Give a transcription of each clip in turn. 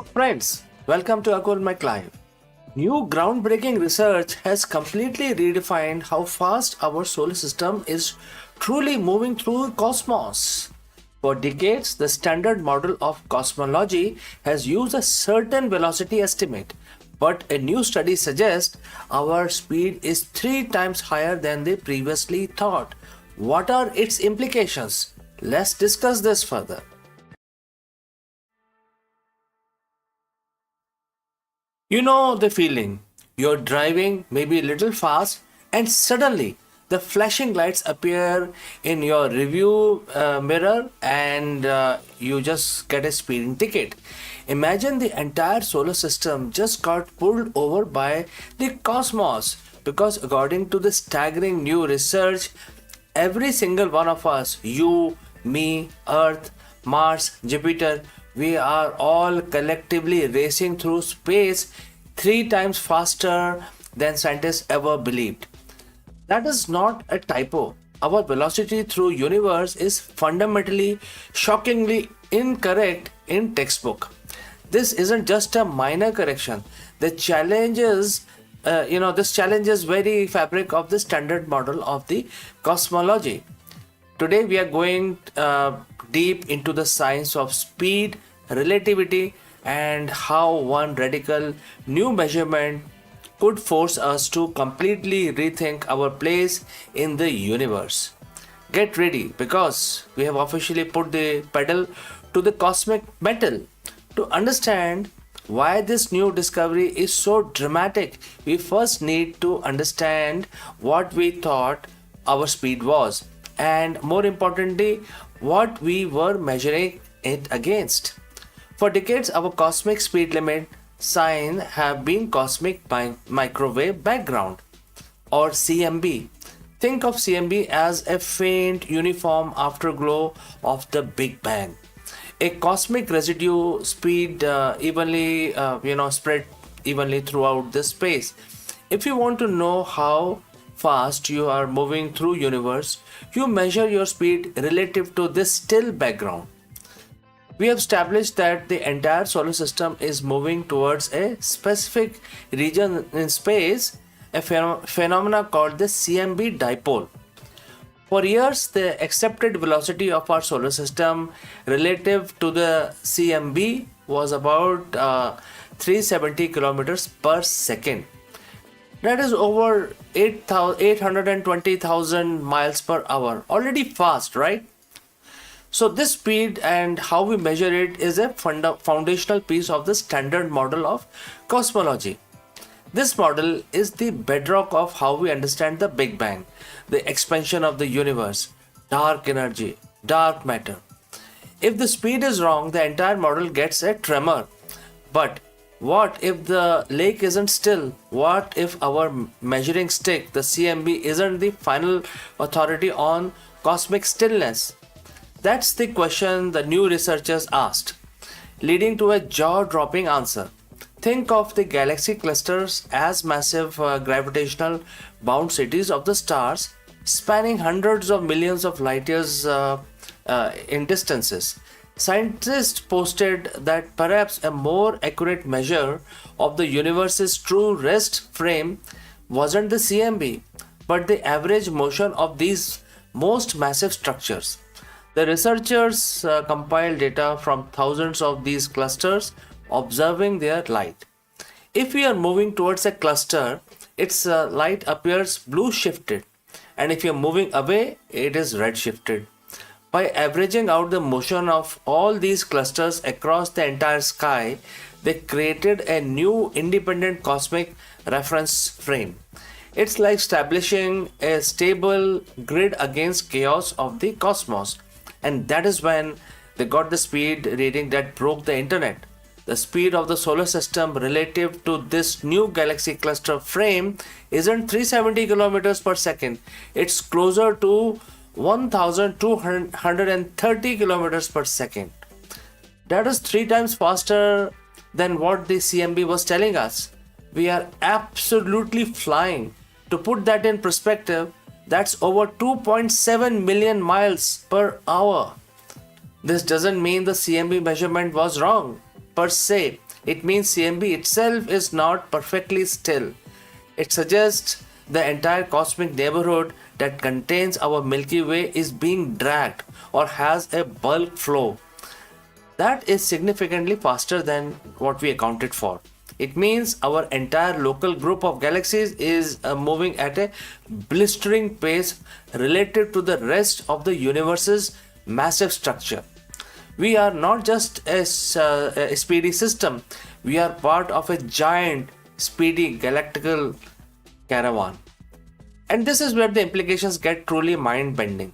Friends, welcome to Akul Live. New groundbreaking research has completely redefined how fast our solar system is truly moving through cosmos. For decades, the standard model of cosmology has used a certain velocity estimate, but a new study suggests our speed is three times higher than they previously thought. What are its implications? Let's discuss this further. You know the feeling. You're driving maybe a little fast, and suddenly the flashing lights appear in your review mirror, and you just get a speeding ticket. Imagine the entire solar system just got pulled over by the cosmos because, according to the staggering new research, every single one of us, you, me, Earth, Mars, Jupiter, we are all collectively racing through space three times faster than scientists ever believed. That is not a typo. Our velocity through universe is fundamentally shockingly incorrect in textbook. This isn't just a minor correction. The challenge is this challenges very fabric of the standard model of the cosmology. Today, we are going deep into the science of speed, relativity, and how one radical new measurement could force us to completely rethink our place in the universe. Get ready because we have officially put the pedal to the cosmic metal. To understand why this new discovery is so dramatic, we first need to understand what we thought our speed was, and more importantly, what we were measuring it against. For decades, our cosmic speed limit sign have been cosmic microwave background or CMB. Think of CMB as a faint uniform afterglow of the Big Bang. A cosmic residue speed spread evenly throughout the space. If you want to know how fast you are moving through universe, you measure your speed relative to this still background. We have established that the entire solar system is moving towards a specific region in space, a phenomena called the CMB dipole. For years, the accepted velocity of our solar system relative to the CMB was about 370 kilometers per second. That is over 820,000 miles per hour. Already fast, right? So this speed and how we measure it is a foundational piece of the standard model of cosmology. This model is the bedrock of how we understand the Big Bang, the expansion of the universe, dark energy, dark matter. If the speed is wrong, the entire model gets a tremor. But what if the lake isn't still? What if our measuring stick, the CMB, isn't the final authority on cosmic stillness? That's the question the new researchers asked, leading to a jaw-dropping answer. Think of the galaxy clusters as massive gravitational bound cities of the stars spanning hundreds of millions of light years in distances. Scientists posted that perhaps a more accurate measure of the universe's true rest frame wasn't the CMB, but the average motion of these most massive structures. The researchers compiled data from thousands of these clusters, observing their light. If we are moving towards a cluster, its light appears blue shifted, and if you are moving away, it is red shifted. By averaging out the motion of all these clusters across the entire sky, they created a new independent cosmic reference frame. It's like establishing a stable grid against chaos of the cosmos. And that is when they got the speed reading that broke the internet. The speed of the solar system relative to this new galaxy cluster frame isn't 370 kilometers per second. It's closer to 1230 kilometers per second. That is three times faster than what the CMB was telling us. We are absolutely flying. To put that in perspective, that's over 2.7 million miles per hour. This doesn't mean the CMB measurement was wrong per se. It means CMB itself is not perfectly still. It suggests the entire cosmic neighborhood that contains our Milky Way is being dragged or has a bulk flow that is significantly faster than what we accounted for. It means our entire local group of galaxies is moving at a blistering pace relative to the rest of the universe's massive structure. We are not just a speedy system, we are part of a giant, speedy galactical caravan. And this is where the implications get truly mind bending.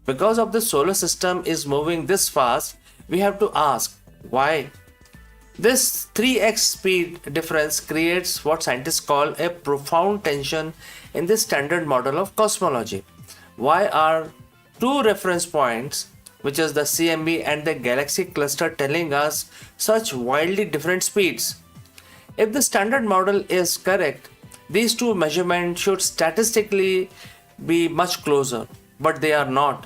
Because of the solar system is moving this fast, we have to ask why. This 3x speed difference creates what scientists call a profound tension in the standard model of cosmology. Why are two reference points, which is the CMB and the galaxy cluster, telling us such wildly different speeds? If the standard model is correct, these two measurements should statistically be much closer, but they are not.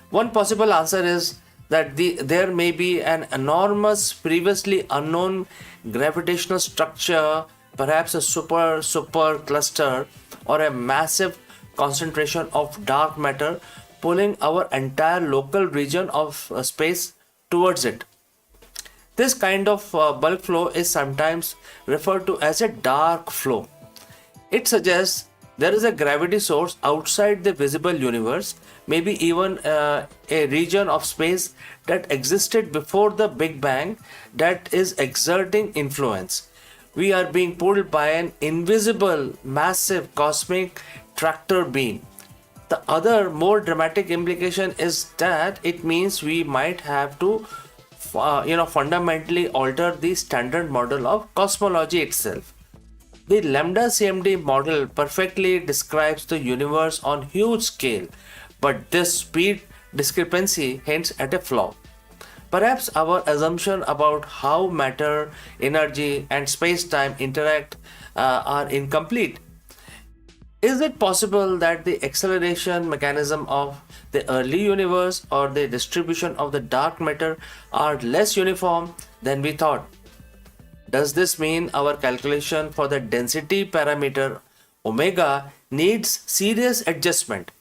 One possible answer is that there may be an enormous, previously unknown gravitational structure, perhaps a super cluster, or a massive concentration of dark matter pulling our entire local region of space towards it. This kind of bulk flow is sometimes referred to as a dark flow. It suggests there is a gravity source outside the visible universe, maybe even a region of space that existed before the Big Bang that is exerting influence. We are being pulled by an invisible, massive cosmic tractor beam. The other, more dramatic implication is that it means we might have to, fundamentally alter the standard model of cosmology itself. The lambda CMD model perfectly describes the universe on huge scale, but this speed discrepancy hints at a flaw. Perhaps our assumption about how matter, energy, and space-time interact are incomplete. Is it possible that the acceleration mechanism of the early universe or the distribution of the dark matter are less uniform than we thought? Does this mean our calculation for the density parameter omega needs serious adjustment?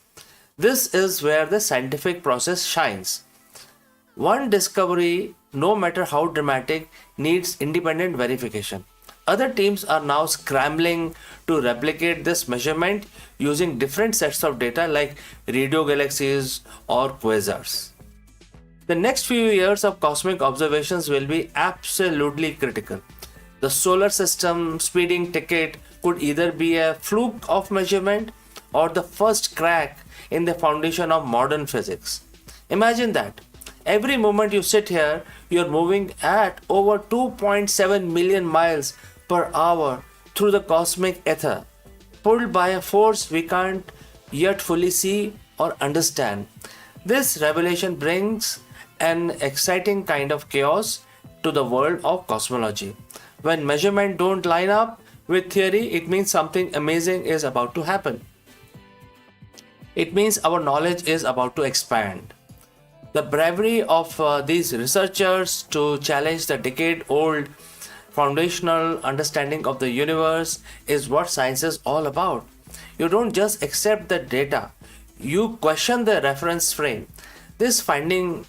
This is where the scientific process shines. One discovery, no matter how dramatic, needs independent verification. Other teams are now scrambling to replicate this measurement using different sets of data like radio galaxies or quasars. The next few years of cosmic observations will be absolutely critical. The solar system speeding ticket could either be a fluke of measurement or the first crack in the foundation of modern physics. Imagine that. Every moment you sit here, you're moving at over 2.7 million miles per hour through the cosmic ether, pulled by a force we can't yet fully see or understand. This revelation brings an exciting kind of chaos to the world of cosmology. When measurements don't line up with theory, it means something amazing is about to happen. It means our knowledge is about to expand. The bravery of these researchers to challenge the decade-old foundational understanding of the universe is what science is all about. You don't just accept the data, you question the reference frame. This finding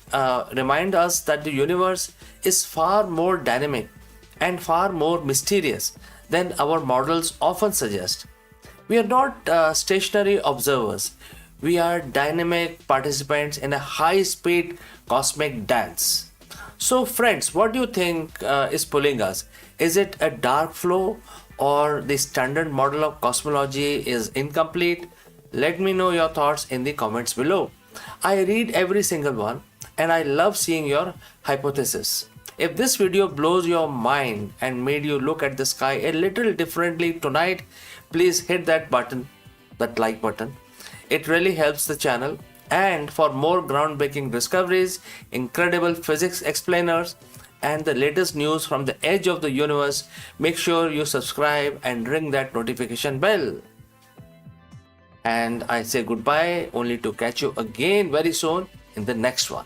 reminds us that the universe is far more dynamic and far more mysterious than our models often suggest. We are not stationary observers. We are dynamic participants in a high-speed cosmic dance. So friends, what do you think is pulling us? Is it a dark flow or the standard model of cosmology is incomplete? Let me know your thoughts in the comments below. I read every single one and I love seeing your hypothesis. If this video blows your mind and made you look at the sky a little differently tonight, please hit that button, that like button. It really helps the channel. And for more groundbreaking discoveries, incredible physics explainers, and the latest news from the edge of the universe, make sure you subscribe and ring that notification bell. And I say goodbye, only to catch you again very soon in the next one.